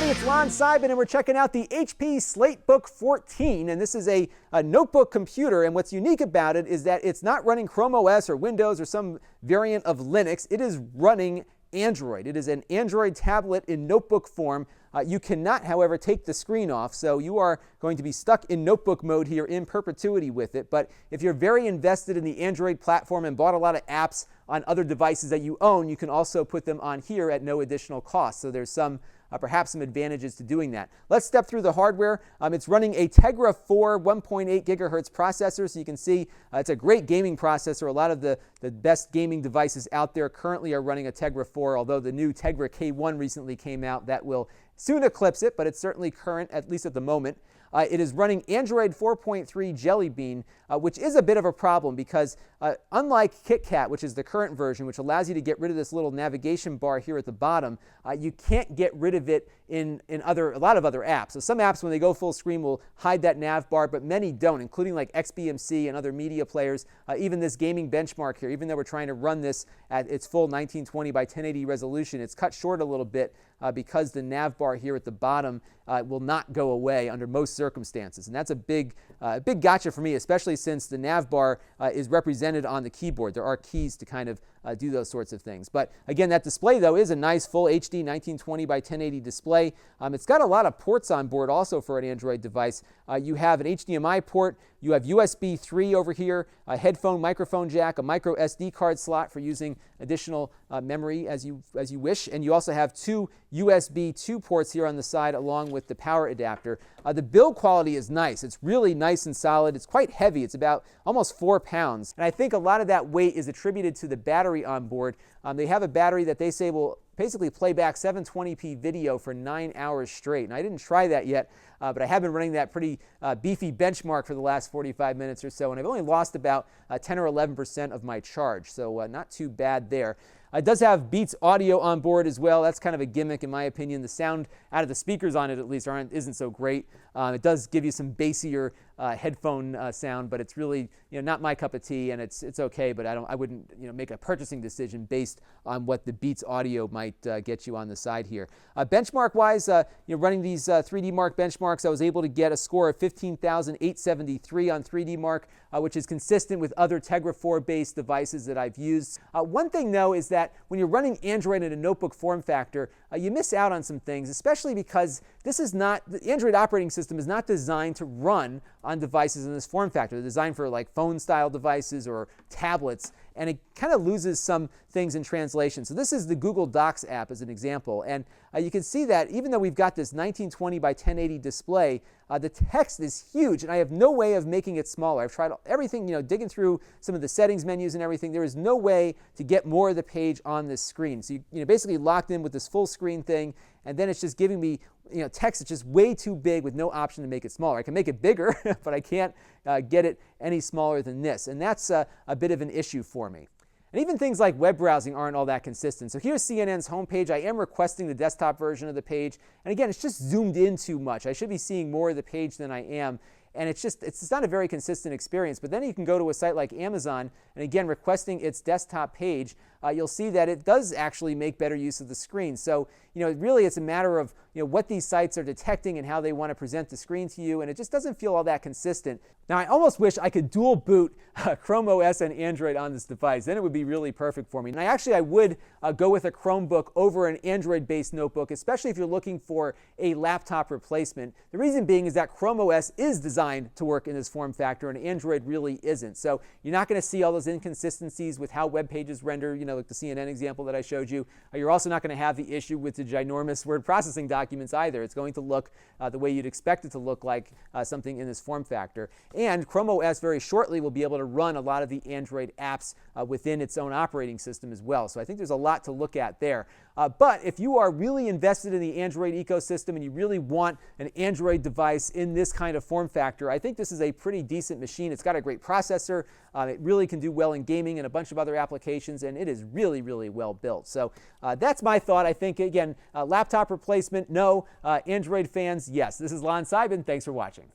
it's Lon.TV, and we're checking out the HP Slatebook 14, and this is a notebook computer, and what's unique about it is that it's not running ChromeOS or Windows or some variant of Linux. It is running Android. It is an Android tablet in notebook form. You cannot, however, take the screen off, so you are going to be stuck in notebook mode here in perpetuity with it. But if you're very invested in the Android platform and bought a lot of apps on other devices that you own, you can also put them on here at no additional cost. So there's perhaps some advantages to doing that. Let's step through the hardware. It's running a Tegra 4 1.8 gigahertz processor, so you can see it's a great gaming processor. A lot of the best gaming devices out there currently are running a Tegra 4, although the new Tegra K1 recently came out. That will soon eclipse it, but it's certainly current, at least at the moment. It is running Android 4.3 Jelly Bean, which is a bit of a problem because unlike KitKat, which is the current version, which allows you to get rid of this little navigation bar here at the bottom, you can't get rid of it in a lot of other apps. So some apps, when they go full screen, will hide that nav bar, but many don't, including like XBMC and other media players. Even this gaming benchmark here, even though we're trying to run this at its full 1920 by 1080 resolution, it's cut short a little bit because the nav bar here at the bottom will not go away under most circumstances. And that's a big gotcha for me, especially since the nav bar is represented on the keyboard. There are keys to kind of do those sorts of things. But again, that display, though, is a nice full HD 1920 by 1080 display. It's got a lot of ports on board also for an Android device. You have an HDMI port, you have USB 3 over here, a headphone microphone jack, a micro SD card slot for using additional memory as you wish, and you also have two USB 2 ports here on the side along with the power adapter. The build quality is nice. It's really nice and solid. It's quite heavy. It's about almost 4 pounds, and I think a lot of that weight is attributed to the battery on board. They have a battery that they say will basically play back 720p video for 9 hours straight. And I didn't try that yet, but I have been running that pretty beefy benchmark for the last 45 minutes or so, and I've only lost about 10 or 11% of my charge, so not too bad there. It does have Beats audio on board as well. That's kind of a gimmick in my opinion. The sound out of the speakers on it at least isn't so great. It does give you some bassier headphone sound, but it's really not my cup of tea, and it's okay. But I wouldn't make a purchasing decision based on what the Beats audio might get you on the side here. Benchmark-wise, running these 3D Mark benchmarks, I was able to get a score of 15,873 on 3D Mark, which is consistent with other Tegra 4-based devices that I've used. One thing though is that when you're running Android in a notebook form factor, you miss out on some things, especially because the Android operating system is not designed to run on devices in this form factor. They're designed for like phone-style devices or tablets, and it kind of loses some things in translation. So this is the Google Docs app as an example, and you can see that even though we've got this 1920 by 1080 display, the text is huge, and I have no way of making it smaller. I've tried everything, digging through some of the settings menus and everything. There is no way to get more of the page on this screen. So you basically locked in with this full screen thing, and then it's just giving me text that's just way too big with no option to make it smaller. I can make it bigger, but I can't get it any smaller than this, and that's a bit of an issue for me. And even things like web browsing aren't all that consistent. So here's CNN's homepage. I am requesting the desktop version of the page. And again, it's just zoomed in too much. I should be seeing more of the page than I am. And it's not a very consistent experience. But then you can go to a site like Amazon, and again, requesting its desktop page, you'll see that it does actually make better use of the screen. So, really it's a matter of what these sites are detecting and how they want to present the screen to you, and it just doesn't feel all that consistent. Now, I almost wish I could dual boot ChromeOS and Android on this device. Then it would be really perfect for me. And I would go with a Chromebook over an Android-based notebook, especially if you're looking for a laptop replacement. The reason being is that ChromeOS is designed to work in this form factor, and Android really isn't. So you're not going to see all those inconsistencies with how web pages render, like the CNN example that I showed you. You're also not going to have the issue with the ginormous word processing documents either. It's going to look the way you'd expect it to look like something in this form factor. And ChromeOS very shortly will be able to run a lot of the Android apps within its own operating system as well. So I think there's a lot to look at there. But if you are really invested in the Android ecosystem and you really want an Android device in this kind of form factor, I think this is a pretty decent machine. It's got a great processor. It really can do well in gaming and a bunch of other applications, and it is really, really well built. So that's my thought. I think, again, laptop replacement, no. Android fans, yes. This is Lon.TV. Thanks for watching.